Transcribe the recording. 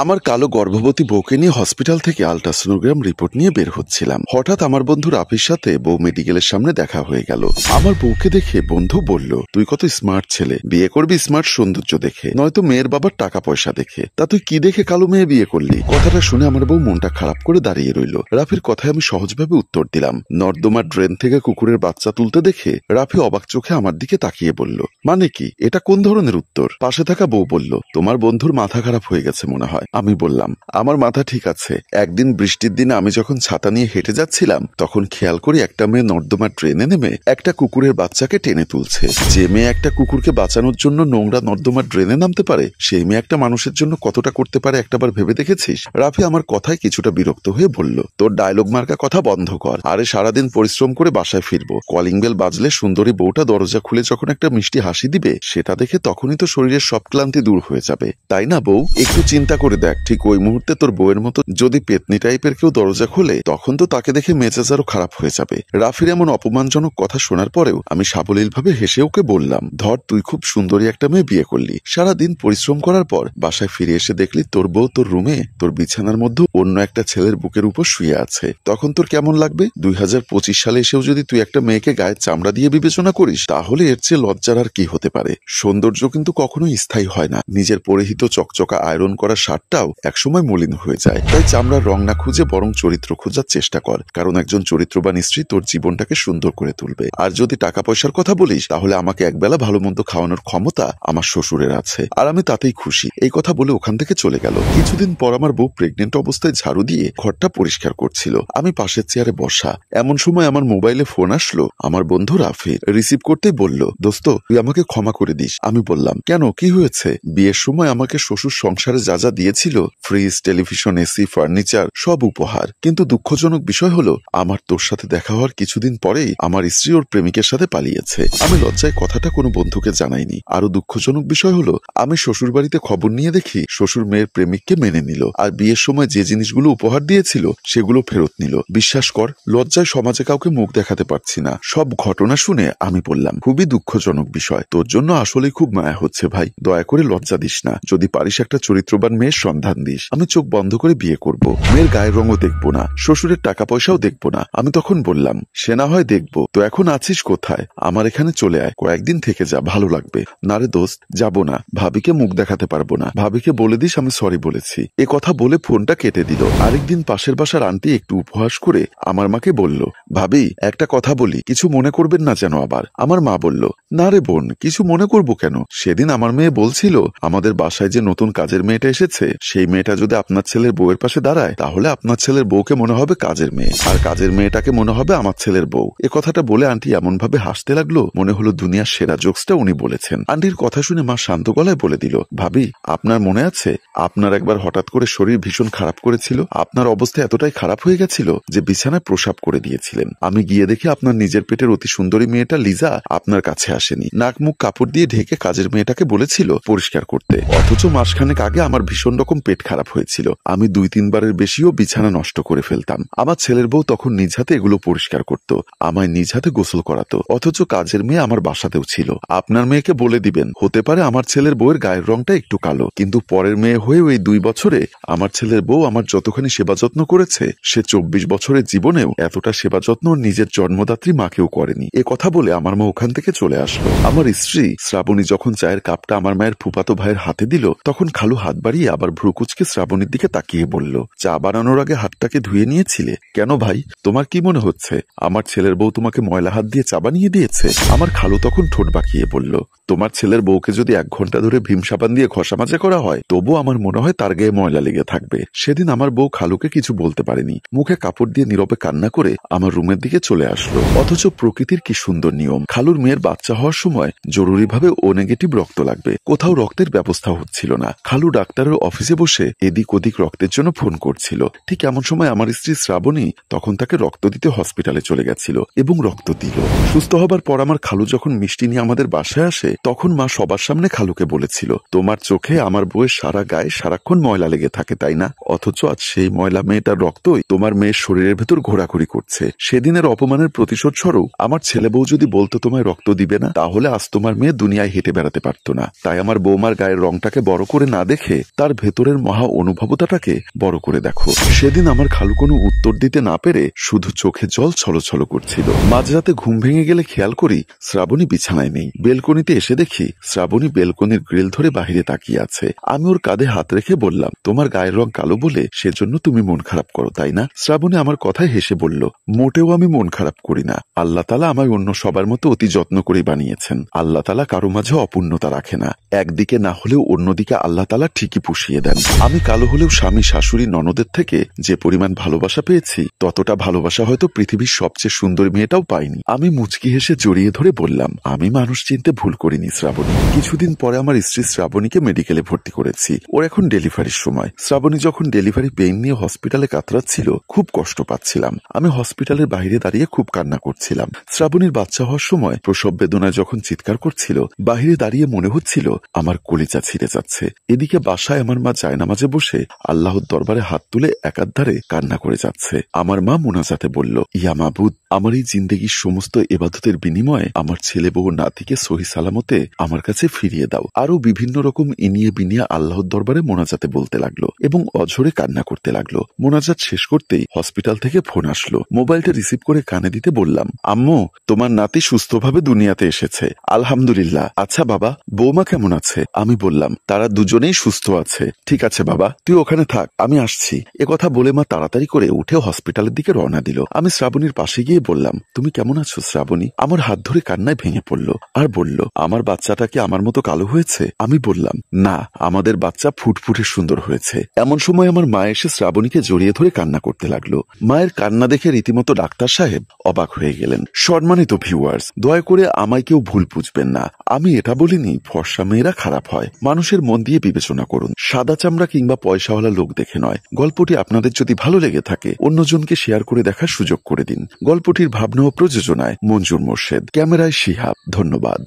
আমার কালো গর্ভবতী বউকে নিয়ে হসপিটাল থেকে আল্ট্রাসোনোগ্রাম রিপোর্ট নিয়ে বের হচ্ছিলাম। হঠাৎ আমার বন্ধু রাফির সাথে বউ মেডিকেলের সামনে দেখা হয়ে গেল। আমার বউকে দেখে বন্ধু বলল, তুই কত স্মার্ট ছেলে, বিয়ে করবি স্মার্ট সৌন্দর্য দেখে, নয়তো মেয়ের বাবার টাকা পয়সা দেখে। তা তুই কি দেখে কালো মেয়ে বিয়ে করলি? কথাটা শুনে আমার বউ মনটা খারাপ করে দাঁড়িয়ে রইল। রাফির কথায় আমি সহজভাবে উত্তর দিলাম, নর্দমার ড্রেন থেকে কুকুরের বাচ্চা তুলতে দেখে। রাফি অবাক চোখে আমার দিকে তাকিয়ে বলল, মানে কি, এটা কোন ধরনের উত্তর? পাশে থাকা বউ বলল, তোমার বন্ধুর মাথা খারাপ হয়ে গেছে মনে হয়। আমি বললাম, আমার মাথা ঠিক আছে। একদিন বৃষ্টির দিনে আমি যখন ছাতা নিয়ে হেঁটে যাচ্ছিলাম, তখন খেয়াল করি একটা মেয়ে নর্দমার ট্রেনে নেমে একটা কুকুরের বাচ্চাকে টেনে তুলছে। যে মেয়ে একটা কুকুরকে বাঁচানোর জন্য নোংরা নর্দমার ড্রেনে নামতে পারে, সেই মেয়ে একটা মানুষের জন্য কতটা করতে পারে একটাবার ভেবে দেখেছিস? রাফি আমার কথায় কিছুটা বিরক্ত হয়ে বলল, তোর ডায়লগ মার্কা কথা বন্ধ কর। আরে সারাদিন পরিশ্রম করে বাসায় ফিরবো, কলিং বেল বাজলে সুন্দরী বউটা দরজা খুলে যখন একটা মিষ্টি হাসি দিবে, সেটা দেখে তখনই তো শরীরের সব ক্লান্তি দূর হয়ে যাবে, তাই না বউ? একটু চিন্তা করে দেখ, ঠিক ওই মুহূর্তে তোর বউয়ের মতো যদি পেতনি টাইপের কেউ দরজা খোলে, তখন তো তাকে দেখে মেজাজ আরো খারাপ হয়ে যাবে। রাফির এমন অপমানজনক কথা শোনার পরেও আমি সাবলীল ভাবে হেসে ওকে বললাম, ধর তুই খুব সুন্দরী একটা মেয়ে বিয়ে করলি, সারাদিন পরিশ্রম করার পর বাসায় ফিরে এসে দেখলি তোর বউ তোর রুমে তোর বিছানার মধ্যে অন্য একটা ছেলের বুকের উপর শুয়ে আছে, তখন তোর কেমন লাগবে? 2025 সালে এসেও যদি তুই একটা মেয়েকে গায়ের চামড়া দিয়ে বিবেচনা করিস, তাহলে এর চেয়ে লজ্জার আর কি হতে পারে? সৌন্দর্য কিন্তু কখনোই স্থায়ী হয় না। নিজের পরিহিত চকচকা আয়রন করা শার্টটাও একসময় মলিন হয়ে যায়। তাই চামড়ার রং না খুঁজে বরং চরিত্র খোঁজার চেষ্টা কর, কারণ একজন চরিত্রবান স্ত্রী তোর জীবনটাকে সুন্দর করে তুলবে। আর যদি টাকা পয়সার কথা বলিস, তাহলে আমাকে একবেলা ভালো মন্দ খাওয়ানোর ক্ষমতা আমার শ্বশুরের আছে, আর আমি তাতেই খুশি। এই কথা বলে ওখান থেকে চলে গেল। কিছুদিন পর আমার বউ প্রেগনেন্ট অবস্থায় ঝাড়ু দিয়ে ঘরটা পরিষ্কার করছিল। আমি পাশের চেয়ারে বসা। এমন সময় আমার মোবাইলে ফোন আসলো। আমার বন্ধু রাফির। রিসিভ করতেই বলল, দোস্ত তুই আমাকে ক্ষমা করে দিস। আমি বললাম, কেন, কি হয়েছে? বিয়ের সময় আমাকে শ্বশুর সংসারে যা যা দিয়েছিল, ফ্রিজ, টেলিভিশন, এসি, ফার্নিচার, সব উপহার। কিন্তু দুঃখজনক বিষয় হলো, আমার তোর সাথে দেখা হওয়ার কিছুদিন পরেই আমার স্ত্রী ওর প্রেমিকের সাথে পালিয়েছে। আমি লজ্জায় কথাটা কোনো বন্ধুকে জানাইনি। আরো দুঃখজনক বিষয় হলো, আমি শ্বশুর বাড়িতে খবর নিয়ে দেখি শ্বশুর মেয়ের প্রেমিককে মেনে নিল, আর বিয়ের সময় যে জিনিসগুলো উপহার দিয়েছিল সেগুলো ফেরত নিল। বিশ্বাস কর, লজ্জায় সমাজে কাউকে মুখ দেখাতে পারছি না। সব ঘটনা শুনে আমি বললাম, খুবই দুঃখজনক বিষয়, তোর জন্য আসলেই খুব মায়া হচ্ছে ভাই, দয়া করে লজ্জা দিস না। যদি পারিস একটা চরিত্রবান মেয়ের সন্ধান দিস। আমি চোখ বন্ধ করে বিয়ে করব, মেয়ের গায়ের রঙও দেখবো না, শ্বশুরের টাকা পয়সাও দেখবো না। আমি তখন বললাম, সে না হয় দেখবো, তো এখন আছিস কোথায়? আমার এখানে চলে আয়, কয়েকদিন থেকে যা, ভালো লাগবে। না রে দোস্ত, যাবো না, ভাবিকে মুখ দেখাতে পারবো না, ভাবিকে বলে দিস আমি সরি বলেছি। এ কথা বলে ফোনটা কেটে দিল। আরেকদিন পাশের বাসার আন্টি একটু উপহাস করে আমার মাকে বলল, ভাবি একটা কথা বলি, কিছু মনে করবেন না যেন আবার। আমার মা বলল, না রে বোন, কিছু মনে করবো কেন? সেদিন আমার মেয়ে বলছিল, আমাদের বাসায় যে নতুন কাজের মেয়েটা এসেছে, সেই মেয়েটা যদি আপনার ছেলের বউয়ের পাশে দাঁড়ায়, তাহলে আপনার ছেলের বউকে মনে হবে কাজের মেয়ে, আর কাজের মেয়েটাকে মনে হবে আমার ছেলের বউ। এ কথাটা বলে আন্টি এমন ভাবে হাসতে লাগলো, মনে হলো দুনিয়ার সেরা জোকসটা উনি বলেছেন। আন্টির কথা শুনে মা শান্ত গলায় বলে দিল, ভাবি আপনার মনে আছে, আপনার একবার হঠাৎ করে শরীর ভীষণ খারাপ করেছিল, আপনার অবস্থা এতটাই খারাপ হয়ে গেছিল যে বিছানায় প্রসাব করে দিয়েছিলেন। আমি গিয়ে দেখি আপনার নিজের পেটের অতি সুন্দরী মেয়েটা লিজা আপনার কাছে আসেনি, নাক মুখ কাপড় দিয়ে ঢেকে কাজের মেয়েটাকে বলেছিল পরিষ্কার করতে। অথচ মাসখানেক আগে আমার ভীষণ রকম পেট খারাপ হয়েছিল, আমি 2-3 বারের বেশিও বিছানা নষ্ট করে ফেলতাম। আমার ছেলের বউ তখন নিজ হাতে এগুলো পরিষ্কার করত, আমায় নিজ হাতে গোসল করাতো, অথচ কাজের মেয়ে আমার বাসাতেও ছিল। আপনার মেয়েকে বলে দিবেন, হতে পারে আমার ছেলের বউয়ের গায়ের রংটা একটু কালো, কিন্তু পরের মেয়ে হয়ে ওই 2 বছরে আমার ছেলের বউ আমার যতখানি সেবা যত্ন করেছে, সে 24 বছরের জীবনেও এতটা সেবা যত্ন নিজের জন্মদাত্রী মাকেও করেনি। এ কথা বলে আমার মা ওখান থেকে চলে আসলো। আমার স্ত্রী শ্রাবণী যখন চায়ের কাপটা আমার মায়ের ফুফাতো ভাইয়ের হাতে দিল, তখন খালু হাত বাড়িয়ে আবার ভ্রুকুচকে শ্রাবণীর দিকে তাকিয়ে বলল, চা বানানোর আগে হাতটাকে ধুয়ে নিয়েছিলে কেন ভাই? তোমার কি মনে হচ্ছে আমার ছেলের বউ তোমাকে ময়লা হাত দিয়ে চা বানিয়ে দিয়েছে? আমার খালু তখন ঠোঁট বাঁকিয়ে বলল, তোমার ছেলের বউকে যদি 1 ঘন্টা ধরে ভীম সাবান দিয়ে ঘষা মাজা করা হয়, তবু আমার মনে হয় তার গায়ে ময়লা লেগে থাকবে। সেদিন আমার বউ খালুকে কিছু বলতে পারেনি, মুখে কাপড় দিয়ে নীরবে কান্না করে আমার রুমের দিকে চলে আসলো। অথচ প্রকৃতির কি সুন্দর নিয়ম, খালুর মেয়ের বাচ্চা হওয়ার সময় জরুরিভাবে ও নেগেটিভ রক্ত লাগবে, কোথাও রক্তের ব্যবস্থা হচ্ছিল না। খালু ডাক্তারের অফিসে বসে এদিক ওদিক রক্তের জন্য ফোন করছিল। ঠিক এমন সময় আমার স্ত্রী শ্রাবণী তখন তাকে রক্ত দিতে হসপিটালে চলে গেছিল এবং রক্ত দিল। সুস্থ হবার পর আমার খালু যখন মিষ্টি নিয়ে আমাদের বাসায় আসে, তখন মা সবার সামনে খালুকে বলেছিল, তোমার চোখে আমার বউয়ের সারা গায়ে সারাক্ষণ ময়লা লেগে থাকে তাই না? অথচ আজ সেই ময়লা মেয়েটার রক্তই তোমার মেয়ের শরীরের ভেতর ঘোরাঘুরি করছে। সেদিনের অপমানের প্রতিশোধ স্বরূপ আমার ছেলে বউ যদি বলতো তোমায় রক্ত দিবে না, তাহলে আজ তোমার মেয়ে দুনিয়ায় হেঁটে বেড়াতে পারতো না। তাই আমার বৌমার গায়ের রংটাকে বড় করে না দেখে তার ভেতরের মহা অনুভবতাটাকে বড় করে দেখো। সেদিন আমার খালু কোনো উত্তর দিতে না পেরে শুধু চোখে জল ছলছল করছিল। মাঝরাতে ঘুম ভেঙে গেলে খেয়াল করি শ্রাবণী বিছানায় নেই। বেলকনিতে এসে দেখি শ্রাবণী বেলকনির গ্রিল ধরে বাহিরে তাকিয়ে আছে। আমি ওর কাঁধে হাত রেখে বললাম, তোমার গায়ের রং কালো বলে সেজন্য তুমি মন খারাপ করো, তাই না? শ্রাবণী আমার কথায় হেসে বলল, মোটেও আমি মন খারাপ করি না। আল্লাহ তাআলা আমায় অন্য সবার মতো অতি যত্ন করে বানিয়েছেন। আল্লাহ তাআলা কারো মাঝে অপূর্ণতা রাখে না। একদিকে না হলেও অন্যদিকে আল্লাহ তাআলা ঠিকই পুষিয়ে দেন। আমি কালো হলেও স্বামী, শাশুড়ি, ননদের থেকে যে পরিমাণ ভালোবাসা পেয়েছি ততটা ভালোবাসা হয়তো পৃথিবীর সবচেয়ে সুন্দর মেয়েটাও পাইনি। আমি মুচকি হেসে জড়িয়ে ধরে বললাম, আমি মানুষ চিনতে ভুল করিনি শ্রাবণী। কিছুদিন পরে আমার স্ত্রী শ্রাবণীকে মেডিকেলে ভর্তি করেছি। ওর এখন ডেলিভারির সময়। শ্রাবণী যখন ডেলিভারি পেইন নিয়ে হসপিটালে কাতরাচ্ছিল, খুব কষ্ট পাচ্ছিলাম। আমি হসপিটালের বাইরে দাঁড়িয়ে খুব কান্না করছিলাম। শ্রাবণীর বাচ্চা হওয়ার সময় প্রসব বেদনায় যখন চিৎকার করছিল, বাহিরে দাঁড়িয়ে মনে হচ্ছিল আমার কলিজা ছিঁড়ে যাচ্ছে। এদিকে বাসায় আমার মা জায়নামাজে বসে আল্লাহর দরবারে হাত তুলে একাধারে কান্না করে যাচ্ছে। আমার মা মোনাজাতে বলল, ইয়া মাবুদ, আমার এই জিন্দেগির সমস্ত ইবাদতের বিনিময়ে আমার ছেলে বউ নাতিকে সহি সালামতে আমার কাছে ফিরিয়ে দাও। আরো বিভিন্ন রকম ইনিয়ে বিনিয়ে আল্লাহর দরবারে মোনাজাতে বলতে লাগলো এবং অঝরে কান্না করতে লাগলো। মোনাজাত শেষ করতেই হসপিটাল থেকে ফোন আসলো। মোবাইলটা রিসিভ করে কানে দিতে বললাম, আম্মু, তোমার নাতি সুস্থভাবে দুনিয়াতে এসেছে, আলহামদুলিল্লাহ। আচ্ছা বাবা, বৌমা কেমন আছে? আমি বললাম, তারা দুজনেই সুস্থ আছে। ঠিক আছে বাবা, তুই ওখানে থাক, আমি আসছি। একথা বলে মা তাড়াতাড়ি করে উঠে হসপিটালের দিকে রওনা দিল। আমি শ্রাবণীর পাশে গিয়ে বললাম, তুমি কেমন আছো শ্রাবণী? আমার হাত ধরে কান্নায় ভেঙে পড়ল আর বলল, আমার বাচ্চাটা কি আমার মতো কালো হয়েছে? আমি বললাম, না, আমাদের বাচ্চা ফুটফুটে সুন্দর হয়েছে। এমন সময় আমার মা এসে শ্রাবণীকে জড়িয়ে ধরে কান্না করতে লাগলো। মায়ের কান্না দেখে রীতিমতো ডাক্তার সাহেব অবাক হয়ে গেলেন। সম্মানিত ভিউয়ার্স, দয়া করে আমায় কেউ ভুল বুঝবেন না। আমি এটা বলিনি ফর্সা মেয়েরা খারাপ হয়। মানুষের মন দিয়ে বিবেচনা করুন, সাদা চামড়া কিংবা পয়সাওয়ালা লোক দেখে নয়। গল্পটি আপনাদের যদি ভালো লেগে থাকে অন্যজনকে শেয়ার করে দেখার সুযোগ করে দিন। গল্পটির ভাবনা ও প্রযোজনায় মঞ্জুর মোর্শেদ, ক্যামেরায় শিহাব। ধন্যবাদ।